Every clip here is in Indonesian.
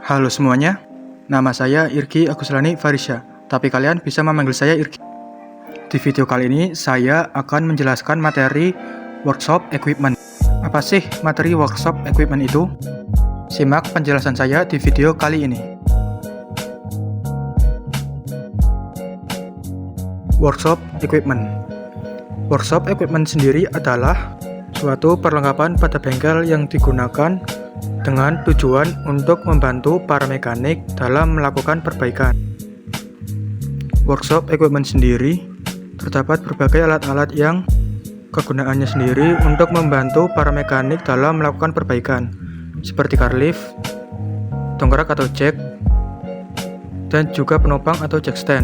Halo semuanya, nama saya Irgi Aguslani Farisya, tapi kalian bisa memanggil saya Irgi. Di video kali ini, saya akan menjelaskan materi workshop equipment. Apa sih materi workshop equipment itu? Simak penjelasan saya di video kali ini. Workshop equipment. Workshop equipment sendiri adalah suatu perlengkapan pada bengkel yang digunakan dengan tujuan untuk membantu para mekanik dalam melakukan perbaikan. Workshop equipment sendiri terdapat berbagai alat-alat yang kegunaannya sendiri untuk membantu para mekanik dalam melakukan perbaikan, seperti car lift, dongkrak atau jack, dan juga penopang atau jack stand.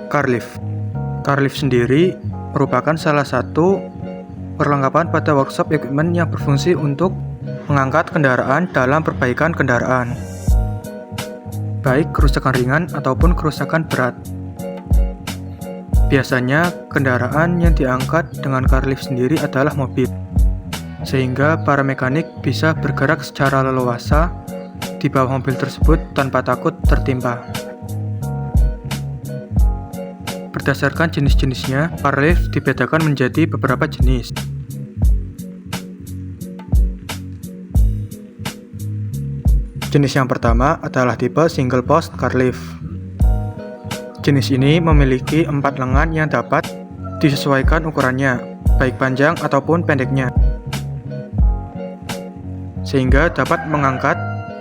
Car lift. Car lift sendiri merupakan salah satu perlengkapan pada workshop equipment yang berfungsi untuk mengangkat kendaraan dalam perbaikan kendaraan, baik kerusakan ringan ataupun kerusakan berat. Biasanya kendaraan yang diangkat dengan car lift sendiri adalah mobil, sehingga para mekanik bisa bergerak secara leluasa di bawah mobil tersebut tanpa takut tertimpa. Berdasarkan jenis-jenisnya, car lift dibedakan menjadi beberapa jenis. Jenis yang pertama adalah tipe single post car lift. Jenis ini memiliki 4 lengan yang dapat disesuaikan ukurannya, baik panjang ataupun pendeknya, sehingga dapat mengangkat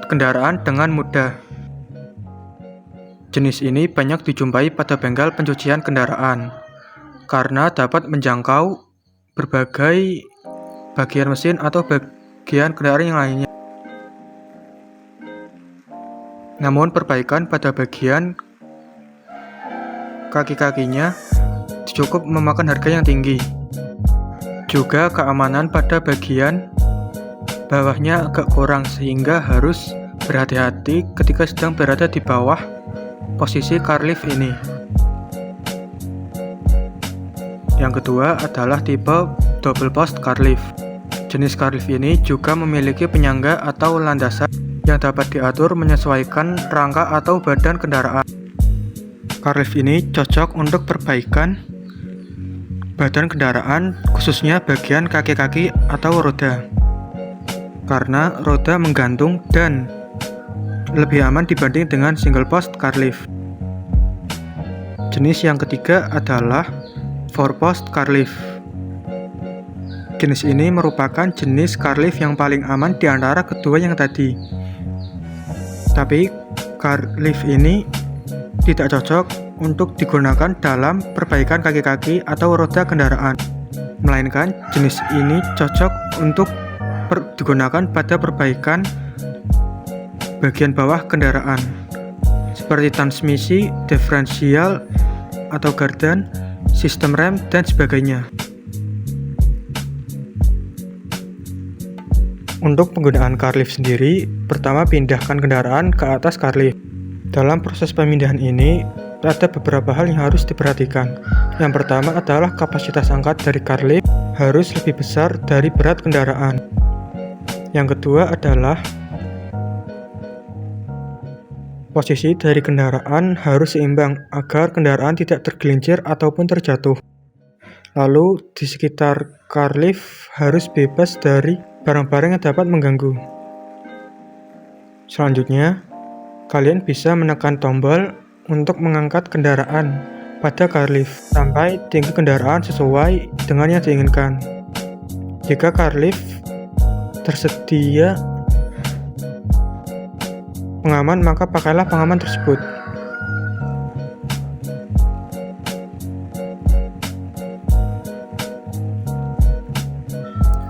kendaraan dengan mudah. Jenis ini banyak dijumpai pada bengkel pencucian kendaraan karena dapat menjangkau berbagai bagian mesin atau bagian kendaraan yang lainnya. Namun perbaikan pada bagian kaki-kakinya cukup memakan harga yang tinggi. Juga keamanan pada bagian bawahnya agak kurang, sehingga harus berhati-hati ketika sedang berada di bawah posisi car lift ini. Yang kedua adalah tipe double post car lift. Jenis car lift ini juga memiliki penyangga atau landasan yang dapat diatur menyesuaikan rangka atau badan kendaraan. Car lift ini cocok untuk perbaikan badan kendaraan, khususnya bagian kaki-kaki atau roda, karena roda menggantung dan lebih aman dibanding dengan single post car lift. Jenis yang ketiga adalah four post car lift. Jenis ini merupakan jenis car lift yang paling aman di antara kedua yang tadi. Tapi car lift ini tidak cocok untuk digunakan dalam perbaikan kaki-kaki atau roda kendaraan, melainkan jenis ini cocok untuk digunakan pada perbaikan bagian bawah kendaraan, seperti transmisi, diferensial atau gardan, sistem rem, dan sebagainya. Untuk penggunaan car lift sendiri, pertama pindahkan kendaraan ke atas car lift. Dalam proses pemindahan ini, ada beberapa hal yang harus diperhatikan. Yang pertama adalah kapasitas angkat dari car lift harus lebih besar dari berat kendaraan. Yang kedua adalah posisi dari kendaraan harus seimbang agar kendaraan tidak tergelincir ataupun terjatuh. Lalu di sekitar car lift harus bebas dari barang-barang yang dapat mengganggu. Selanjutnya, kalian bisa menekan tombol untuk mengangkat kendaraan pada car lift sampai tinggi kendaraan sesuai dengan yang diinginkan. Jika car lift tersedia pengaman, maka pakailah pengaman tersebut.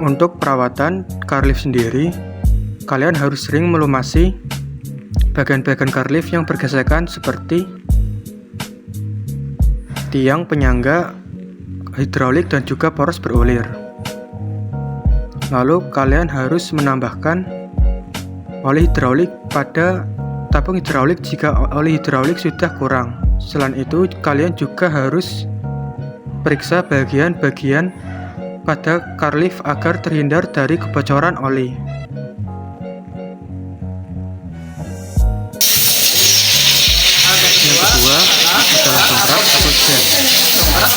Untuk perawatan car lift sendiri, kalian harus sering melumasi bagian-bagian car lift yang bergesekan seperti tiang penyangga, hidraulik, dan juga poros berulir. Lalu kalian harus menambahkan oli hidraulik pada tabung hidraulik jika oli hidraulik sudah kurang. Selain itu, kalian juga harus periksa bagian-bagian pada car lift agar terhindar dari kebocoran oli. Yang kedua adalah dongkrak atau jack.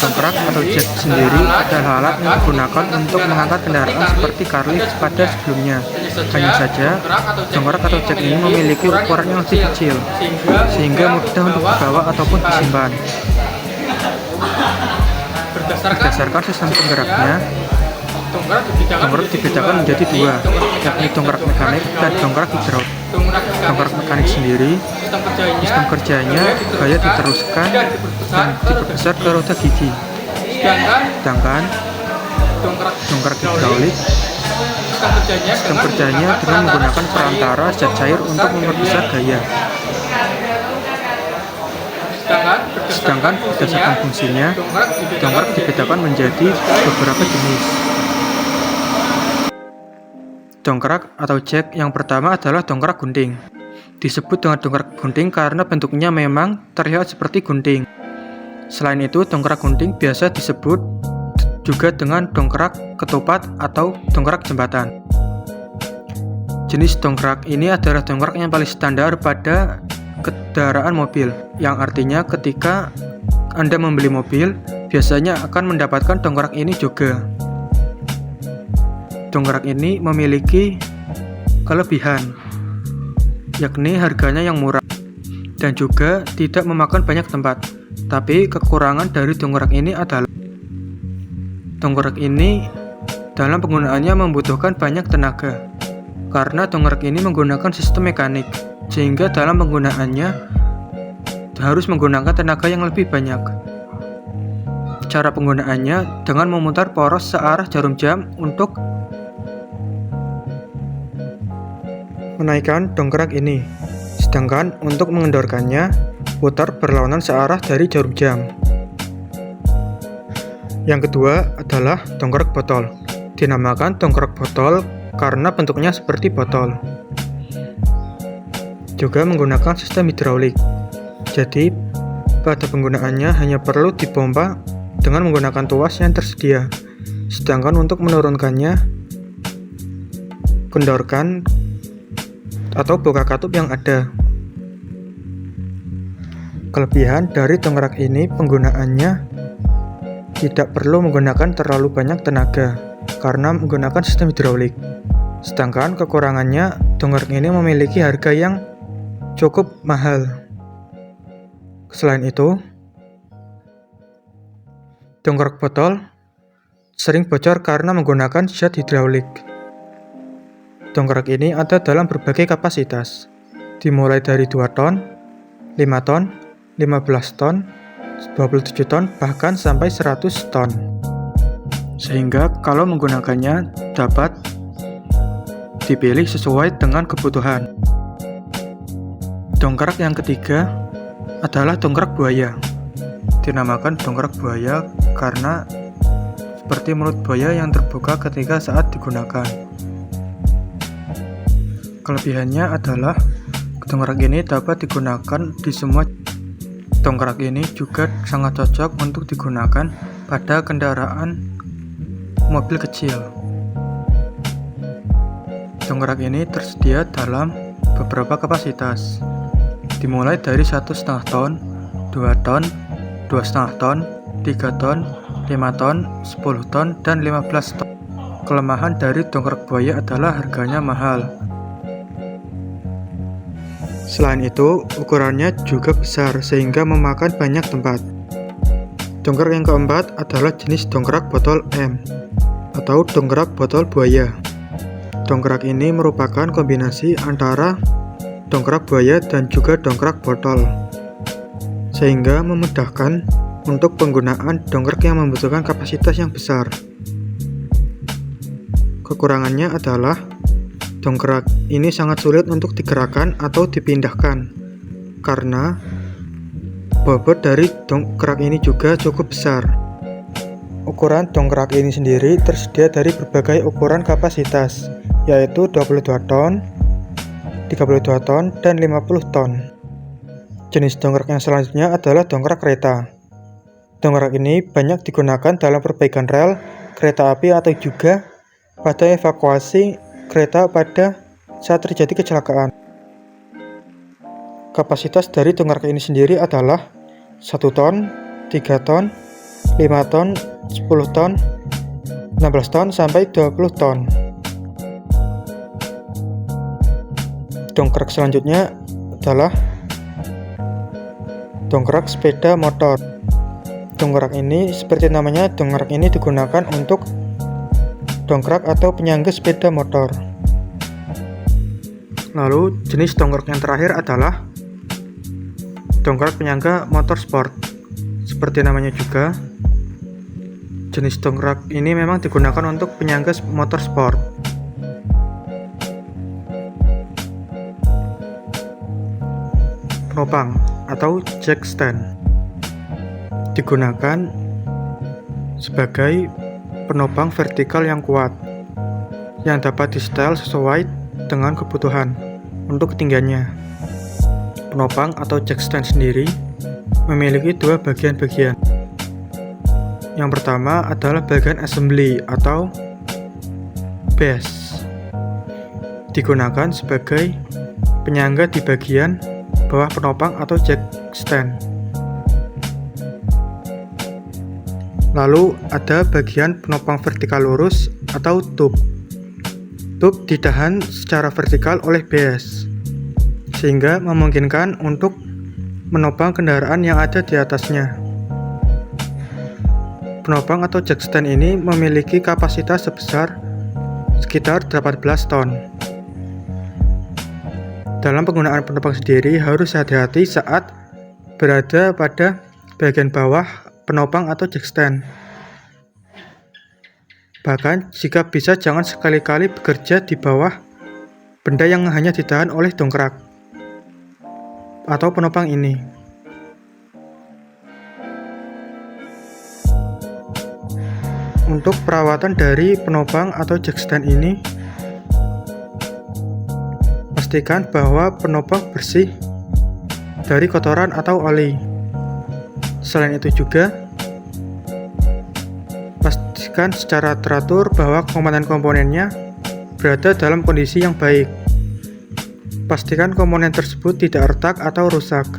Dongkrak atau jack sendiri adalah alat yang digunakan untuk mengangkat kendaraan seperti car lift pada sebelumnya. Hanya saja, dongkrak atau jack ini memiliki ukuran yang lebih kecil, sehingga mudah untuk dibawa ataupun disimpan. Berdasarkan sistem penggeraknya, dongkrak dibedakan menjadi dua, yakni dongkrak mekanik dan dongkrak hidrolik. Dongkrak mekanik sendiri, sistem kerjanya gaya diteruskan dan diperbesar ke roda gigi. Sedangkan dongkrak hidrolik, sistem kerjanya dengan menggunakan perantara zat cair untuk memperbesar gaya. Sedangkan berdasarkan fungsinya, dongkrak dibedakan menjadi beberapa jenis. Dongkrak atau jack yang pertama adalah dongkrak gunting. Disebut dengan dongkrak gunting karena bentuknya memang terlihat seperti gunting. Selain itu, dongkrak gunting biasa disebut juga dengan dongkrak ketupat atau dongkrak jembatan. Jenis dongkrak ini adalah dongkrak yang paling standar pada kendaraan mobil, yang artinya ketika Anda membeli mobil, biasanya akan mendapatkan dongkrak ini juga. Dongkrak ini memiliki kelebihan, yakni harganya yang murah dan juga tidak memakan banyak tempat. Tapi kekurangan dari dongkrak ini adalah dongkrak ini dalam penggunaannya membutuhkan banyak tenaga, karena dongkrak ini menggunakan sistem mekanik, sehingga dalam penggunaannya harus menggunakan tenaga yang lebih banyak. Cara penggunaannya dengan memutar poros searah jarum jam untuk menaikkan dongkrak ini, sedangkan untuk mengendorkannya putar berlawanan searah dari jarum jam. Yang kedua adalah dongkrak botol. Dinamakan dongkrak botol karena bentuknya seperti botol. Juga menggunakan sistem hidrolik. Jadi pada penggunaannya hanya perlu dipompa dengan menggunakan tuas yang tersedia. Sedangkan untuk menurunkannya, kendorkan atau buka katup yang ada. Kelebihan dari dongkrak ini, penggunaannya tidak perlu menggunakan terlalu banyak tenaga karena menggunakan sistem hidrolik. Sedangkan kekurangannya, dongkrak ini memiliki harga yang cukup mahal. Selain itu, dongkrak botol sering bocor karena menggunakan zat hidrolik. Dongkrak ini ada dalam berbagai kapasitas, dimulai dari 2 ton, 5 ton, 15 ton, 27 ton, bahkan sampai 100 ton. Sehingga kalau menggunakannya dapat dipilih sesuai dengan kebutuhan. Dongkrak yang ketiga adalah dongkrak buaya. Dinamakan dongkrak buaya karena seperti mulut buaya yang terbuka ketika saat digunakan. Kelebihannya adalah dongkrak ini dapat digunakan di semua. Dongkrak ini juga sangat cocok untuk digunakan pada kendaraan mobil kecil. Dongkrak ini tersedia dalam beberapa kapasitas, dimulai dari 1,5 ton, 2 ton, 2,5 ton, 3 ton, 5 ton, 10 ton, dan 15 ton. Kelemahan dari dongkrak buaya adalah harganya mahal. Selain itu, ukurannya juga besar sehingga memakan banyak tempat. Dongkrak yang keempat adalah jenis dongkrak botol M atau dongkrak botol buaya. Dongkrak ini merupakan kombinasi antara dongkrak buaya dan juga dongkrak botol, sehingga memudahkan untuk penggunaan dongkrak yang membutuhkan kapasitas yang besar. Kekurangannya adalah dongkrak ini sangat sulit untuk digerakkan atau dipindahkan karena bobot dari dongkrak ini juga cukup besar. Ukuran dongkrak ini sendiri tersedia dari berbagai ukuran kapasitas, yaitu 22 ton, 32 ton, dan 50 ton. Jenis dongkrak yang selanjutnya adalah dongkrak kereta. Dongkrak ini banyak digunakan dalam perbaikan rel, kereta api atau juga pada evakuasi kereta pada saat terjadi kecelakaan. Kapasitas dari dongkrak ini sendiri adalah 1 ton, 3 ton, 5 ton, 10 ton, 16 ton, sampai 20 ton. Dongkrak selanjutnya adalah dongkrak sepeda motor. Dongkrak ini, seperti namanya, dongkrak ini digunakan untuk dongkrak atau penyangga sepeda motor. Lalu jenis dongkrak yang terakhir adalah dongkrak penyangga motor sport. Seperti namanya juga, jenis dongkrak ini memang digunakan untuk penyangga motor sport. Penopang atau jack stand digunakan sebagai penopang vertikal yang kuat yang dapat disetel sesuai dengan kebutuhan untuk ketinggiannya. Penopang atau jack stand sendiri memiliki dua bagian-bagian. Yang pertama adalah bagian assembly atau base, digunakan sebagai penyangga di bagian bawah penopang atau jack stand. Lalu ada bagian penopang vertikal lurus atau tube. Tube ditahan secara vertikal oleh base, sehingga memungkinkan untuk menopang kendaraan yang ada di atasnya. Penopang atau jack stand ini memiliki kapasitas sebesar sekitar 18 ton. Dalam penggunaan penopang sendiri harus hati-hati saat berada pada bagian bawah penopang atau jack stand. Bahkan jika bisa, jangan sekali-kali bekerja di bawah benda yang hanya ditahan oleh dongkrak atau penopang ini. Untuk perawatan dari penopang atau jack stand ini, pastikan bahwa penopang bersih dari kotoran atau oli. Selain itu juga, pastikan secara teratur bahwa komponen-komponennya berada dalam kondisi yang baik. Pastikan komponen tersebut tidak retak atau rusak.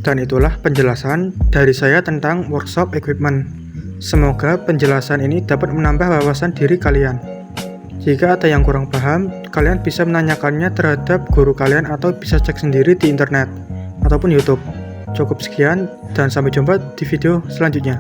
Dan itulah penjelasan dari saya tentang workshop equipment. Semoga penjelasan ini dapat menambah wawasan diri kalian. Jika ada yang kurang paham, kalian bisa menanyakannya terhadap guru kalian atau bisa cek sendiri di internet ataupun YouTube. Cukup sekian dan sampai jumpa di video selanjutnya.